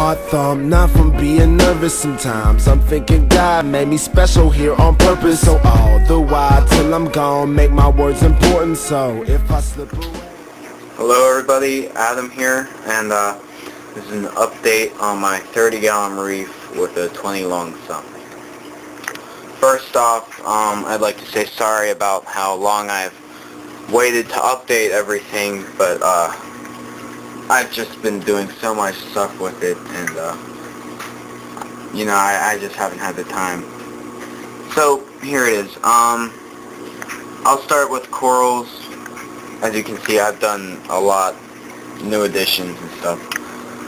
heart thump, not from being nervous sometimes. I'm thinking God made me special here on purpose. So all the while till I'm gone, make my words important. So if I slip away. Hello everybody, Adam here, and this is an update on my 30-gallon reef with a 20 long sump. First off, I'd like to say sorry about how long I've waited to update everything, but I've just been doing so much stuff with it, and I just haven't had the time. So here it is. I'll start with corals. As you can see, I've done a lot, new additions and stuff.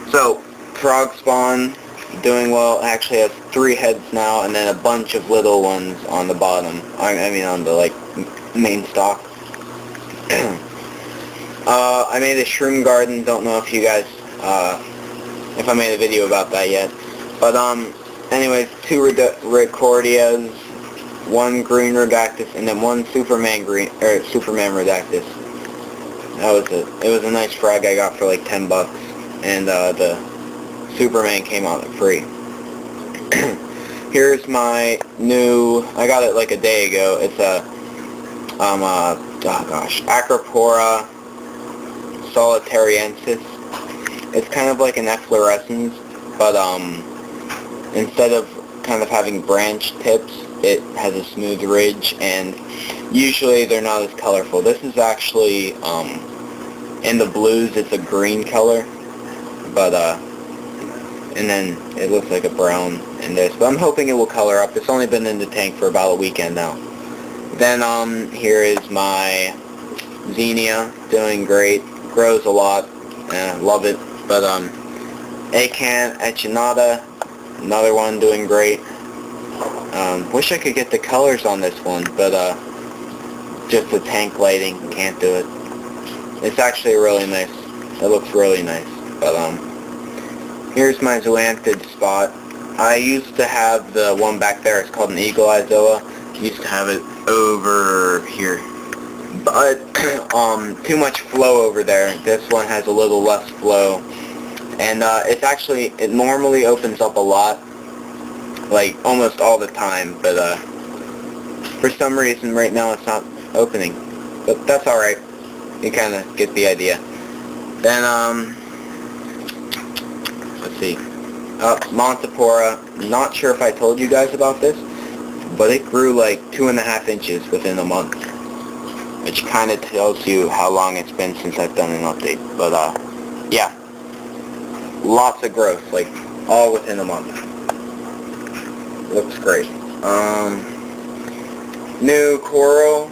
So frog spawn, doing well. Actually has 3 heads now, and then a bunch of little ones on the bottom. I mean on the main stalk. I made a shroom garden. Don't know if you guys, if I made a video about that yet. But anyways, 2 Recordias, 1 green Redactus, and then 1 Superman Redactus. It was a nice frag I got for like $10, and the Superman came out free. Here's my new. I got it like a day ago. It's a Acropora solitariensis. It's kind of like an efflorescens, but instead of kind of having branch tips, it has a smooth ridge, and usually they're not as colorful. This is actually in the blues it's a green color, but and then it looks like a brown in this, but I'm hoping it will color up. It's only been in the tank for about a weekend now. Then here is my Xenia, doing great, grows a lot, love it. But Acan Echinata, another one doing great. Wish I could get the colors on this one, but just the tank lighting, can't do it. It's actually really nice. It looks really nice. But here's my zoanthid spot. I used to have the one back there. It's called an eagle-eye zoa. Used to have it over here, but too much flow over there. This one has a little less flow, and it normally opens up a lot, like almost all the time, but for some reason right now it's not opening, but that's alright. You kind of get the idea. Then let's see, Montipora. Not sure if I told you guys about this, but it grew like 2.5 inches within a month, which kind of tells you how long it's been since I've done an update. But yeah, lots of growth, like all within a month. Looks great. New coral.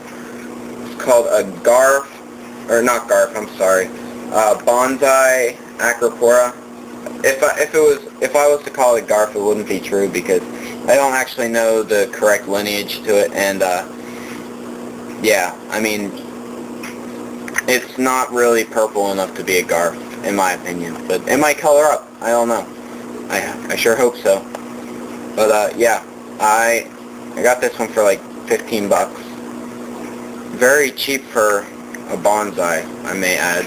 It's called a Garf, or not Garf. I'm sorry. Bonsai Acropora. If I was to call it Garf, it wouldn't be true, because I don't actually know the correct lineage to it, and yeah, I mean, it's not really purple enough to be a Garf, in my opinion, but it might color up. I don't know. I sure hope so. But yeah, I got this one for like $15. Very cheap for a bonsai, I may add.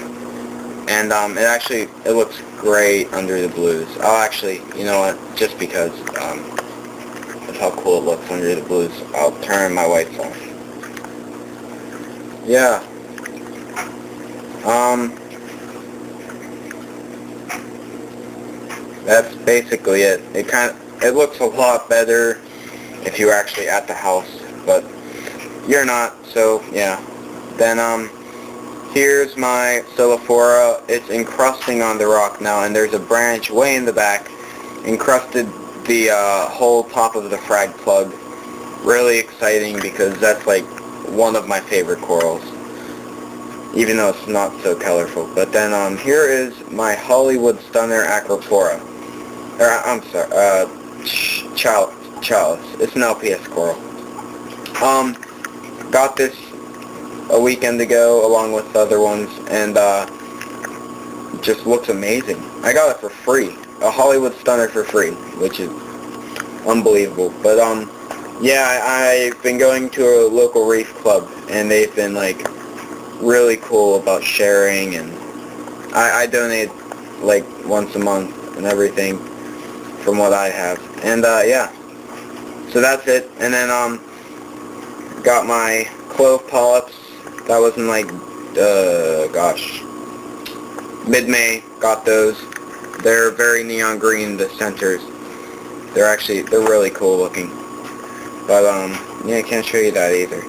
And it looks great under the blues. Oh, actually, you know what? Just because of how cool it looks under the blues, I'll turn my whites off. Yeah. That's basically it. It looks a lot better if you're actually at the house, but you're not, so yeah. Then here's my Solophora. It's encrusting on the rock now, and there's a branch way in the back encrusted the whole top of the frag plug. Really exciting, because that's like one of my favorite corals, even though it's not so colorful. But then here is my Hollywood Stunner Acropora. I'm sorry, Chalice. It's an LPS coral. Got this a weekend ago along with other ones, and just looks amazing. I got it for free, a Hollywood Stunner for free, which is unbelievable. But yeah, I've been going to a local reef club, and they've been like really cool about sharing, and I donate like once a month and everything from what I have. And yeah, so that's it. And then got my clove polyps. That was in like gosh, mid-May. Got those. They're very neon green, the centers. They're really cool looking. But yeah, I can't show you that either.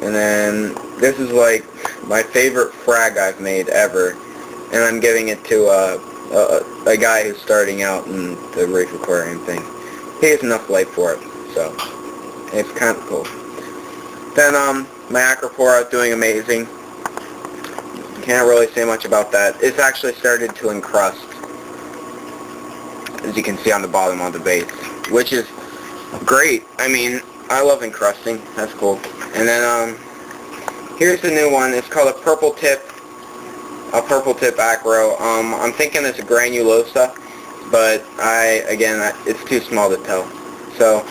And then this is like my favorite frag I've made ever, and I'm giving it to a guy who's starting out in the reef aquarium thing. He has enough light for it, so it's kind of cool. Then my acropora is doing amazing. Can't really say much about that. It's actually started to encrust, as you can see on the bottom of the base, which is great. I mean, I love encrusting. That's cool. And then here's the new one. It's called a purple tip acro. I'm thinking it's a granulosa, but it's too small to tell. So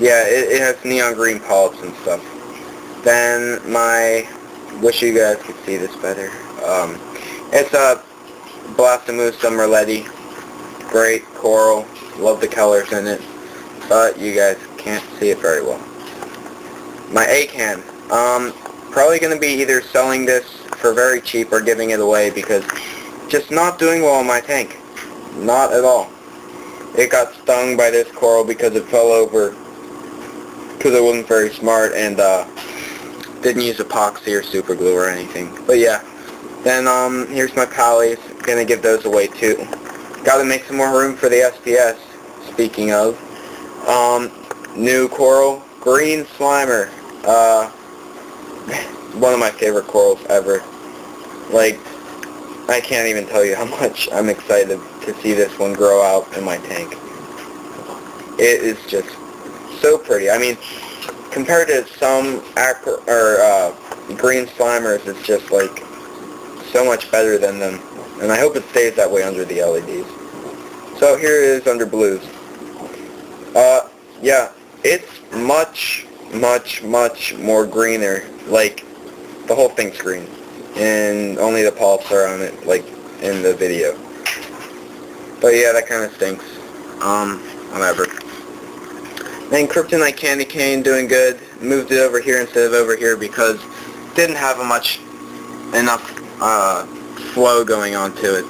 yeah, it has neon green polyps and stuff. Then wish you guys could see this better. It's a Blastomusa merletti. Great coral. Love the colors in it, but you guys can't see it very well. My acan. Probably going to be either selling this for very cheap or giving it away because just not doing well in my tank. Not at all. It got stung by this coral because it fell over because it wasn't very smart and didn't use epoxy or super glue or anything. But yeah. Then here's my pallies. Gonna give those away too. Gotta make some more room for the SDS. Speaking of, new coral, green slimer. One of my favorite corals ever. Like, I can't even tell you how much I'm excited to see this one grow out in my tank. It is just so pretty. I mean, compared to some green slimers, it's just like so much better than them. And I hope it stays that way under the LEDs. So here it is under blues. Yeah, it's much more greener. Like, the whole thing's green. And only the polyps are on it, like in the video. But yeah, that kind of stinks. Whatever. Then Kryptonite Candy Cane, doing good. Moved it over here instead of over here because it didn't have enough flow going on to it.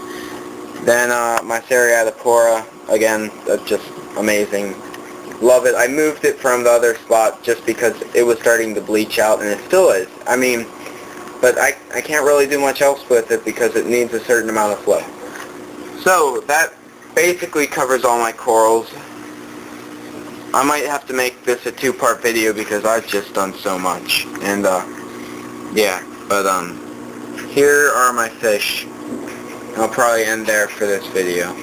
Then my Seriatopora, again, that's just amazing. Love it. I moved it from the other spot just because it was starting to bleach out, and it still is. I mean, but I can't really do much else with it because it needs a certain amount of flow. So that basically covers all my corals. I might have to make this a two-part video because I've just done so much. And yeah, but here are my fish. I'll probably end there for this video.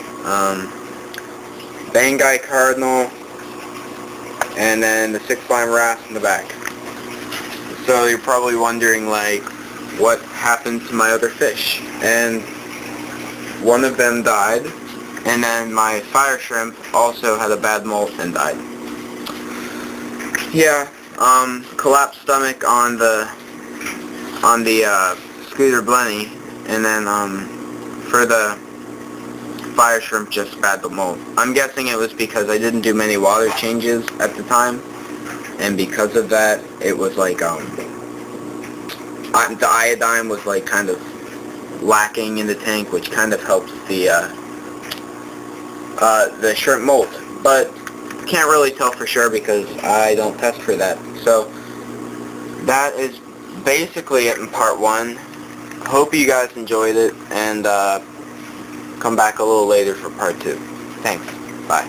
Bangai Cardinal, and then the 6-line wrasse in the back. So you're probably wondering, like, what happened to my other fish? And one of them died, and then my fire shrimp also had a bad molt and died. Yeah, collapsed stomach on the Scooter Blenny, and then for the fire shrimp just bad the molt. I'm guessing it was because I didn't do many water changes at the time, and because of that, it was like the iodine was like kind of lacking in the tank, which kind of helps the shrimp molt. But can't really tell for sure because I don't test for that. So that is basically it in part 1. Hope you guys enjoyed it, and come back a little later for part 2. Thanks. Bye.